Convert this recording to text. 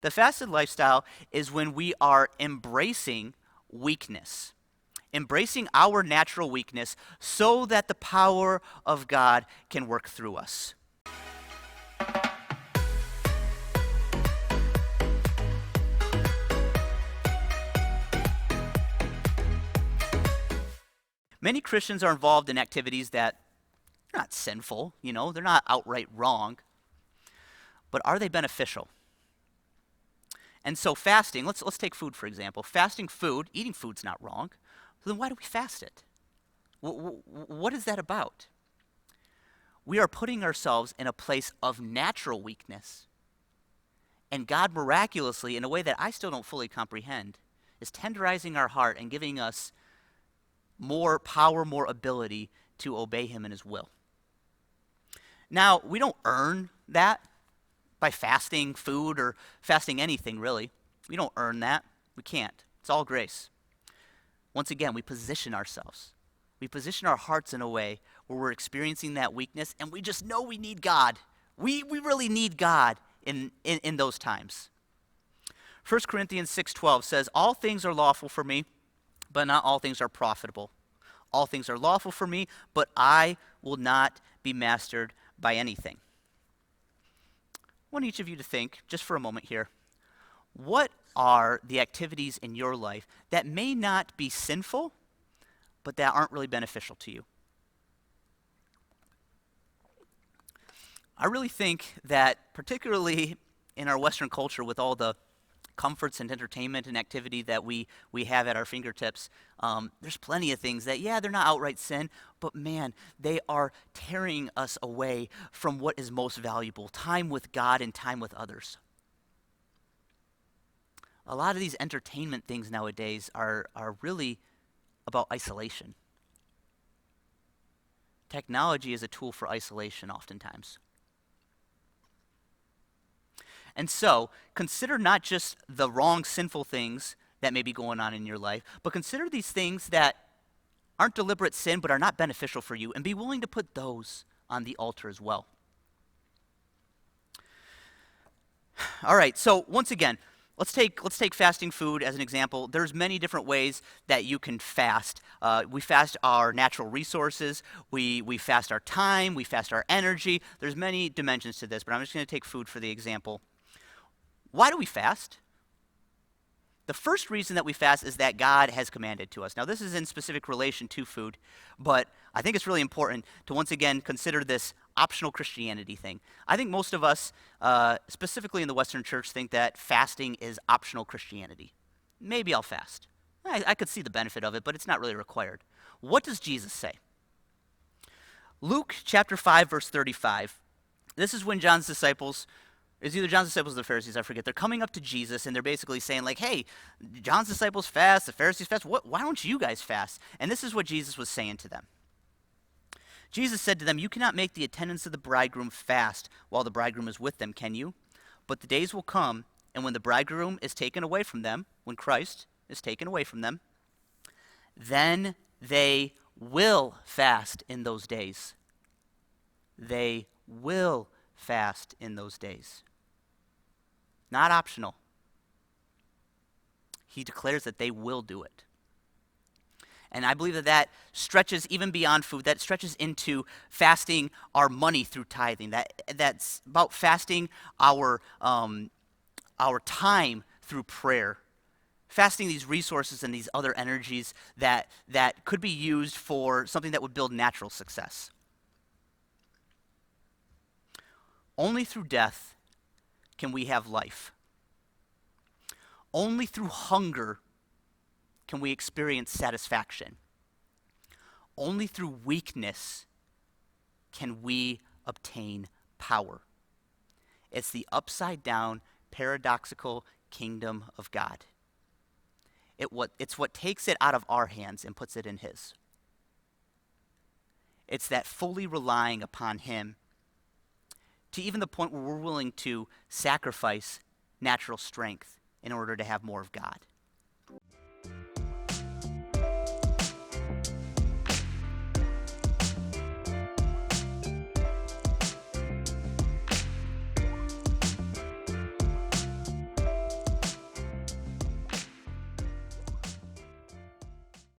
The fasted lifestyle is when we are embracing weakness, embracing our natural weakness so that the power of God can work through us. Many Christians are involved in activities that are not sinful, they're not outright wrong, but are they beneficial? And so fasting, let's take food for example. Fasting food, eating food's not wrong. So then why do we fast it? What is that about? We are putting ourselves in a place of natural weakness. And God miraculously, in a way that I still don't fully comprehend, is tenderizing our heart and giving us more power, more ability to obey him in his will. Now, we don't earn that by fasting food or fasting anything, really. We don't earn that. We can't. It's all grace. Once again, we position ourselves. We position our hearts in a way where we're experiencing that weakness and we just know we need God. We really need God in those times. 1 Corinthians 6:12 says, "All things are lawful for me, but not all things are profitable. All things are lawful for me, but I will not be mastered by anything." I want each of you to think, just for a moment here, what are the activities in your life that may not be sinful, but that aren't really beneficial to you? I really think that, particularly in our Western culture, with all the comforts and entertainment and activity that we have at our fingertips, there's plenty of things that, they're not outright sin, but man, they are tearing us away from what is most valuable, time with God and time with others. A lot of these entertainment things nowadays are really about isolation. Technology is a tool for isolation oftentimes. And so, consider not just the wrong, sinful things that may be going on in your life, but consider these things that aren't deliberate sin but are not beneficial for you, and be willing to put those on the altar as well. All right, so once again, let's take fasting food as an example. There's many different ways that you can fast. We fast our natural resources. We fast our time. We fast our energy. There's many dimensions to this, but I'm just going to take food for the example. Why do we fast? The first reason that we fast is that God has commanded to us. Now, this is in specific relation to food, but I think it's really important to once again consider this optional Christianity thing. I think most of us, specifically in the Western church, think that fasting is optional Christianity. Maybe I'll fast. I could see the benefit of it, but it's not really required. What does Jesus say? Luke chapter 5, verse 35. This is when John's disciples, it's either John's disciples or the Pharisees, I forget. They're coming up to Jesus and they're basically saying like, hey, John's disciples fast, the Pharisees fast. Why don't you guys fast? And this is what Jesus was saying to them. Jesus said to them, "You cannot make the attendants of the bridegroom fast while the bridegroom is with them, can you? But the days will come, and when the bridegroom is taken away from them, when Christ is taken away from them, then they will fast in those days." They will fast in those days. Not optional. He declares that they will do it. And I believe that stretches even beyond food. That stretches into fasting our money through tithing. That's about fasting our time through prayer. Fasting these resources and these other energies that could be used for something that would build natural success. Only through death can we have life. Only through hunger can we experience satisfaction. Only through weakness can we obtain power. It's the upside down, paradoxical kingdom of God. It's what takes it out of our hands and puts it in his. It's that fully relying upon him to even the point where we're willing to sacrifice natural strength in order to have more of God.